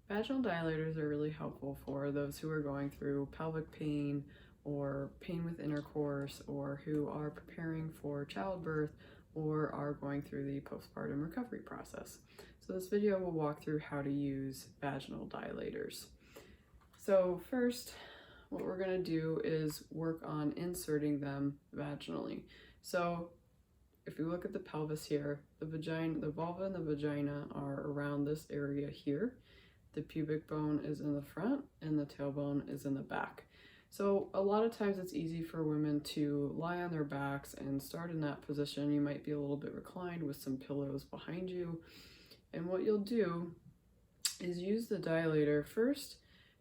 Vaginal dilators are really helpful for those who are going through pelvic pain or pain with intercourse, or who are preparing for childbirth or are going through the postpartum recovery process. So this video will walk through how to use vaginal dilators. So first, what we're going to do is work on inserting them vaginally. So if you look at the pelvis here, the vulva and the vagina are around this area here. The pubic bone is in the front and the tailbone is in the back. So a lot of times it's easy for women to lie on their backs and start in that position. You might be a little bit reclined with some pillows behind you. And what you'll do is use the dilator first,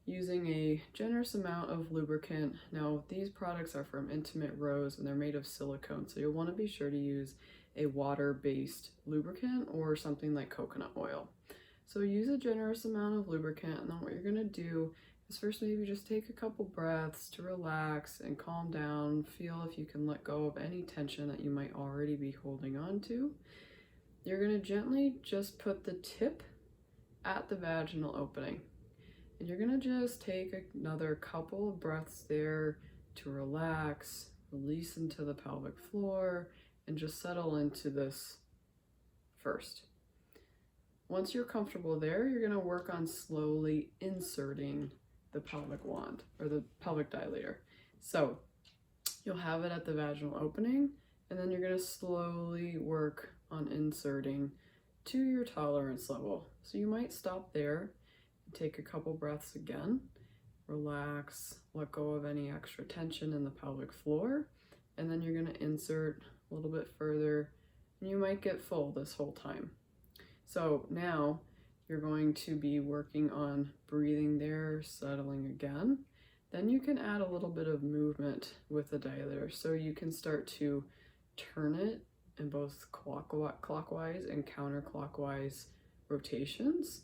using a generous amount of lubricant. Now these products are from Intimate Rose and they're made of silicone, so you'll want to be sure to use a water-based lubricant or something like coconut oil. So use a generous amount of lubricant, and then what you're going to do is first maybe just take a couple breaths to relax and calm down. Feel if you can let go of any tension that you might already be holding on to. You're going to gently just put the tip at the vaginal opening. And you're going to just take another couple of breaths there to relax, release into the pelvic floor, and just settle into this first. Once you're comfortable there, you're going to work on slowly inserting the pelvic wand or the pelvic dilator. So you'll have it at the vaginal opening, and then you're going to slowly work on inserting to your tolerance level. So you might stop there, take a couple breaths again, relax, let go of any extra tension in the pelvic floor, and then you're going to insert a little bit further, and you might get full this whole time. So now you're going to be working on breathing there, settling again. Then you can add a little bit of movement with the dilator. So you can start to turn it in both clockwise and counterclockwise rotations.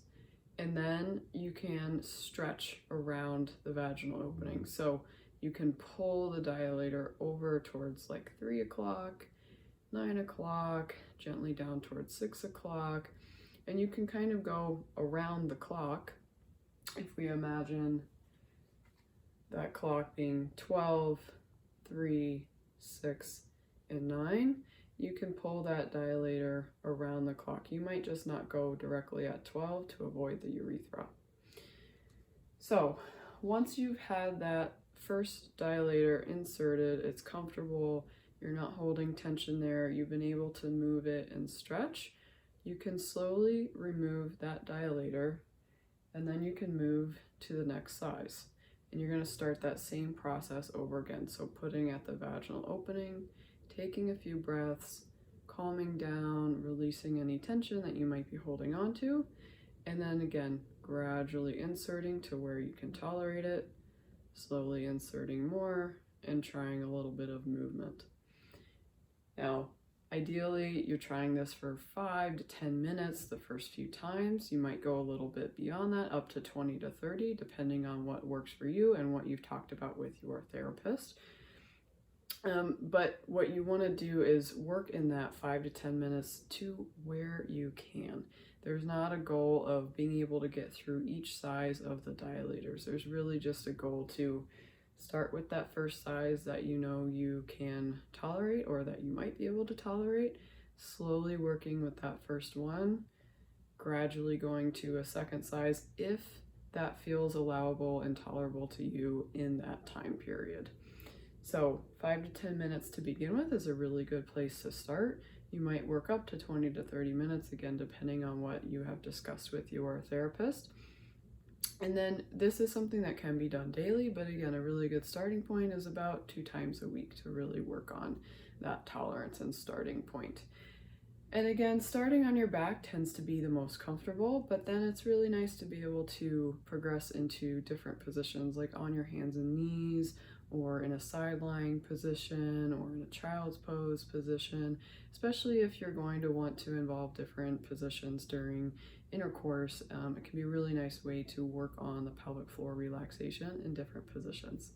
And then you can stretch around the vaginal opening. So you can pull the dilator over towards like 3 o'clock, 9 o'clock, gently down towards 6 o'clock. And you can kind of go around the clock. If we imagine that clock being 12, 3, 6, and 9, you can pull that dilator around the clock. You might just not go directly at 12 to avoid the urethra. So once you've had that first dilator inserted, it's comfortable, you're not holding tension there, you've been able to move it and stretch, you can slowly remove that dilator, and then you can move to the next size. And you're going to start that same process over again. So putting at the vaginal opening, taking a few breaths, calming down, releasing any tension that you might be holding on to, and then again, gradually inserting to where you can tolerate it, slowly inserting more, and trying a little bit of movement. Now, ideally, you're trying this for 5 to 10 minutes the first few times. You might go a little bit beyond that, up to 20 to 30, depending on what works for you and what you've talked about with your therapist. But what you want to do is work in that 5 to 10 minutes to where you can. There's not a goal of being able to get through each size of the dilators. There's really just a goal to start with that first size that you know you can tolerate or that you might be able to tolerate, slowly working with that first one, gradually going to a second size if that feels allowable and tolerable to you in that time period. So 5 to 10 minutes to begin with is a really good place to start. You might work up to 20 to 30 minutes, again, depending on what you have discussed with your therapist. And then this is something that can be done daily, but again, a really good starting point is about 2 times a week to really work on that tolerance and starting point. And again, starting on your back tends to be the most comfortable, but then it's really nice to be able to progress into different positions, like on your hands and knees, or in a sidelying position, or in a child's pose position, especially if you're going to want to involve different positions during intercourse. It can be a really nice way to work on the pelvic floor relaxation in different positions.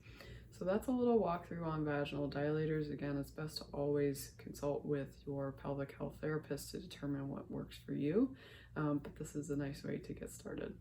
So that's a little walkthrough on vaginal dilators. Again, it's best to always consult with your pelvic health therapist to determine what works for you, but this is a nice way to get started.